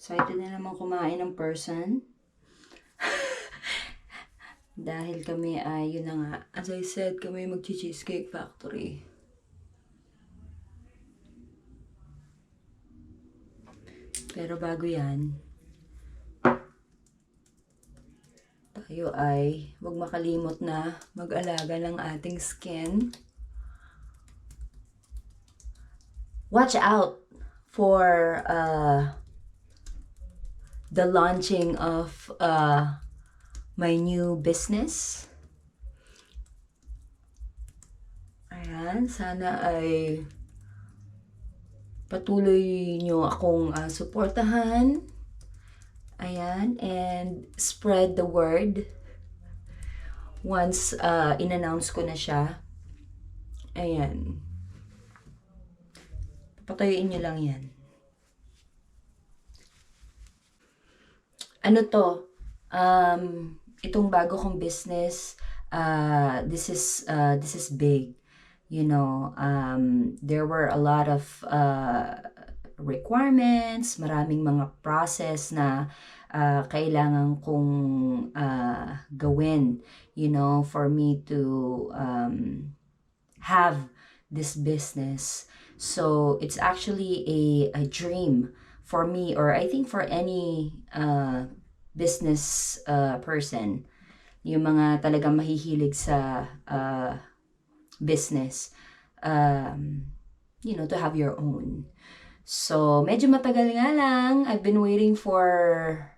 Excited na naman kumain ng person. Dahil kami ay, yun na nga, as I said, kami mag-cheesecake factory. Pero bago yan, tayo ay huwag makalimot na mag-alaga ng ating skin. Watch out for the launching of my new business. Ayan, sana ay patuloy nyo akong suportahan. Ayan, and spread the word once in-announce ko na siya. Ayan. Papatuyuin nyo lang yan. Ano to? Itong bago kong business, this is big. You know, there were a lot of requirements, maraming mga process na kailangan kong gawin, you know, for me to have this business. So it's actually a dream for me, or I think for any business person, yung mga talagang mahihilig sa business, you know, to have your own. So, medyo matagal nga lang. I've been waiting for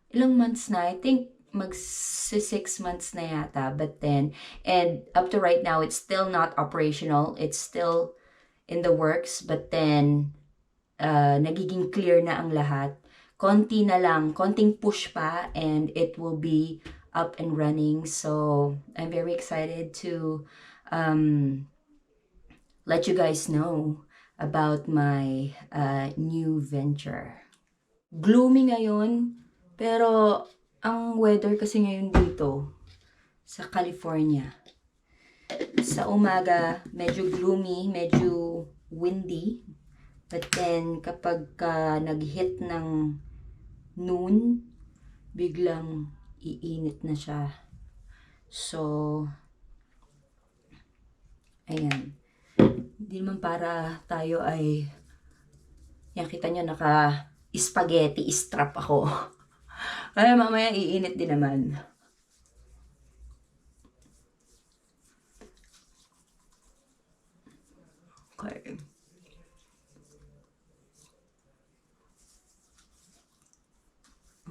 ilang months na. I think mag-6 months na yata. But then, and up to right now, it's still not operational. It's still in the works. But then, nagiging clear na ang lahat. Konti na lang, konting push pa, and it will be up and running. So, I'm very excited to let you guys know about my new venture. Gloomy ngayon, pero ang weather kasi ngayon dito sa California, sa umaga medyo gloomy, medyo windy, but then kapag nag-hit ng noon, biglang iinit na siya. So, ayan. Hindi naman para tayo ay, yan kita nyo, naka-spaghetti strap ako. Kaya mamaya iinit din naman. Okay.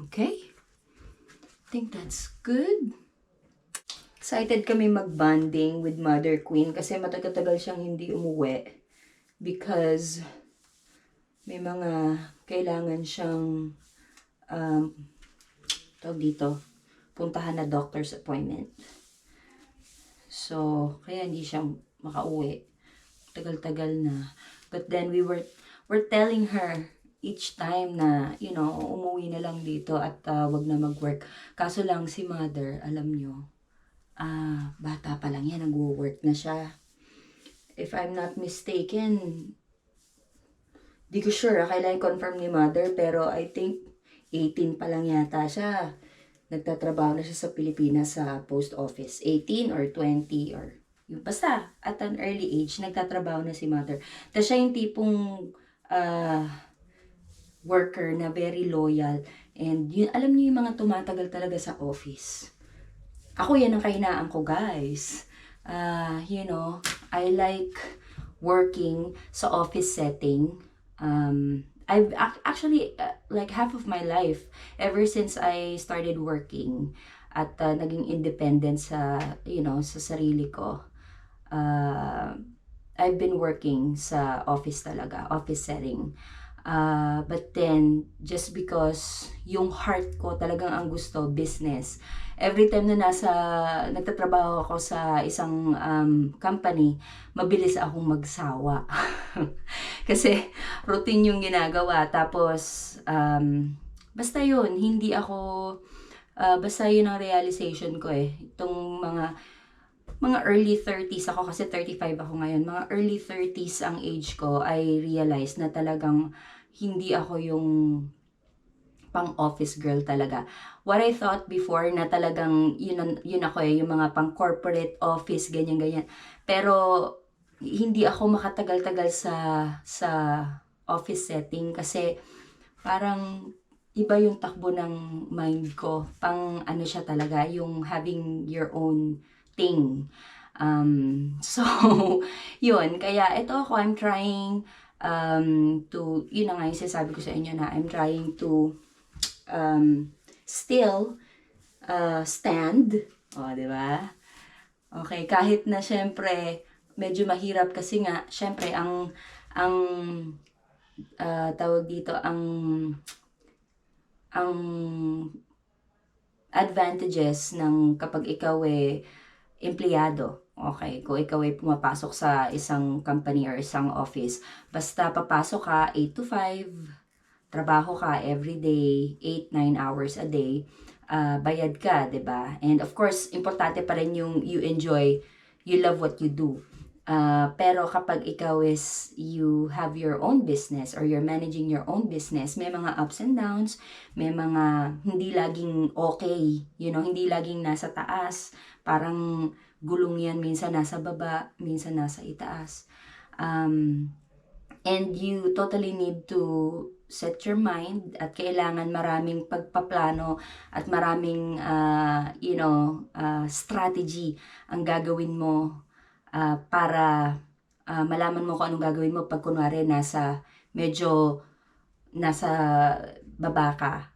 Okay. I think that's good. Excited kami mag-bonding with Mother Queen kasi matagal-tagal siyang hindi umuwi because may mga kailangan siyang tawag dito, puntahan na doctor's appointment. So, kaya hindi siya makauwi. Tagal-tagal na. But then we're telling her each time na, you know, umuwi na lang dito at wag na mag-work. Kaso lang si Mother, alam nyo, bata pa lang yan, nag-work na siya. If I'm not mistaken, di ko sure, kailangan confirm ni Mother, pero I think 18 pa lang yata siya. Nagtatrabaho na siya sa Pilipinas sa post office. 18 or 20 or yung basta at an early age, nagtatrabaho na si Mother. Tapos siya yung tipong worker na very loyal. And yun, alam niyo yung mga tumatagal talaga sa office. Ako yan ang kahinaan ko, guys. You know, I like working sa office setting. I've actually, like half of my life, ever since I started working at naging independent sa, you know, sa sarili ko, I've been working sa office talaga, office setting. But then, just because yung heart ko talagang ang gusto, business. Every time na nagtatrabaho ako sa isang company, mabilis akong magsawa. Kasi routine yung ginagawa. Tapos, basta yun, hindi ako, basta yun ang realization ko eh. Itong mga early 30s ako, kasi 35 ako ngayon, mga early 30s ang age ko, I realized na talagang hindi ako yung pang office girl talaga. What I thought before na talagang yun ako yung mga pang corporate office, ganyan-ganyan. Pero hindi ako makatagal-tagal sa office setting kasi parang iba yung takbo ng mind ko. Pang ano siya talaga, yung having your own thing. So, yun. Kaya ito ako, I'm trying yun na nga yung sinasabi ko sa inyo na I'm trying to still stand. O, di ba? Okay, kahit na syempre medyo mahirap kasi nga syempre ang tawag dito ang advantages ng kapag ikaw empleyado. Okay, kung ikaw ay pumapasok sa isang company or isang office, basta papasok ka 8 to 5, trabaho ka every day, 8-9 hours a day, bayad ka, 'di ba? And of course, importante pa rin yung you enjoy, you love what you do. Pero kapag ikaw you have your own business or you're managing your own business, may mga ups and downs, may mga hindi laging okay, hindi laging nasa taas, parang gulong yan, minsan nasa baba, minsan nasa itaas. And you totally need to set your mind at kailangan maraming pagpaplano at maraming strategy ang gagawin mo para malaman mo kung anong gagawin mo pag kunwari medyo nasa baba ka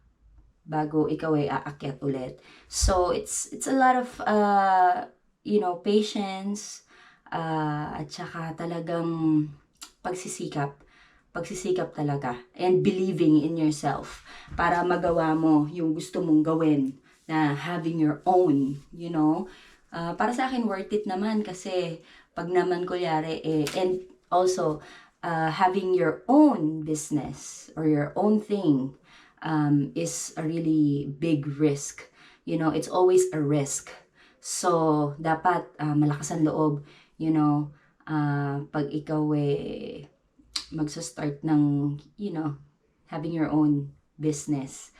bago ikaw ay aakyat ulit. So it's a lot of patience at saka talagang pagsisikap talaga and believing in yourself para magawa mo yung gusto mong gawin na having your own, para sa akin worth it naman kasi pag naman kunyari and also having your own business or your own thing is a really big risk. It's always a risk. So, dapat malakas ang loob, pag ikaw magsa-start ng, having your own business.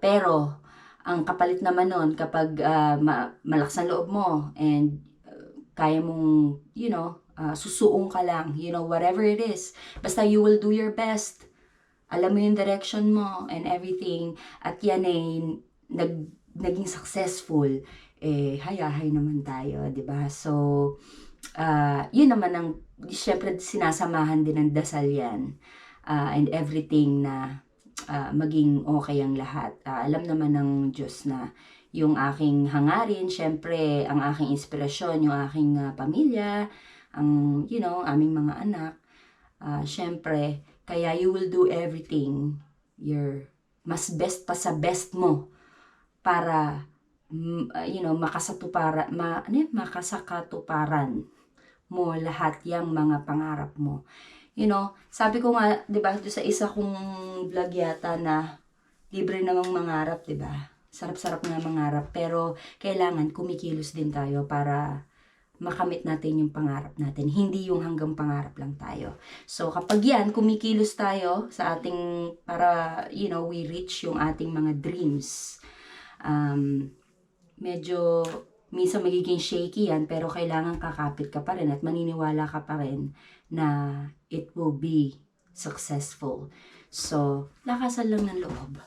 Pero, ang kapalit naman nun, kapag malakas ang loob mo and kaya mong, susuong ka lang, whatever it is. Basta you will do your best. Alam mo yung direction mo and everything. At yan naging successful. Hayahay naman tayo, di ba? So, yun naman ang, syempre sinasamahan din ng dasal yan. And everything na maging okay ang lahat. Alam naman ng Diyos na yung aking hangarin, syempre, ang aking inspirasyon, yung aking pamilya, aming mga anak. Syempre, kaya you will do everything, your mas best pa sa best mo para makasakatuparan mo lahat yung mga pangarap mo. Sabi ko nga, 'di ba, sa isa kong vlog yata na libre namang mangarap, 'di ba? Sarap-sarap nga mangarap, pero kailangan kumikilos din tayo para makamit natin yung pangarap natin. Hindi yung hanggang pangarap lang tayo. So, kapag yan, kumikilos tayo sa ating, para, we reach yung ating mga dreams. Medyo, minsan magiging shaky yan, pero kailangan kakapit ka pa rin at maniniwala ka pa rin na it will be successful. So, lakasan lang ng loob.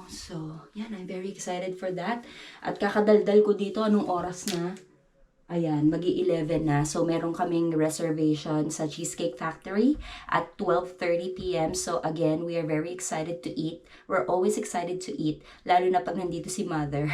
So, yan, I'm very excited for that. At kakadaldal ko dito, anong oras na? Ayan, magi-11 na. So, meron kaming reservation sa Cheesecake Factory at 12:30 p.m. So, again, we are very excited to eat. We're always excited to eat, lalo na pag nandito si Mother.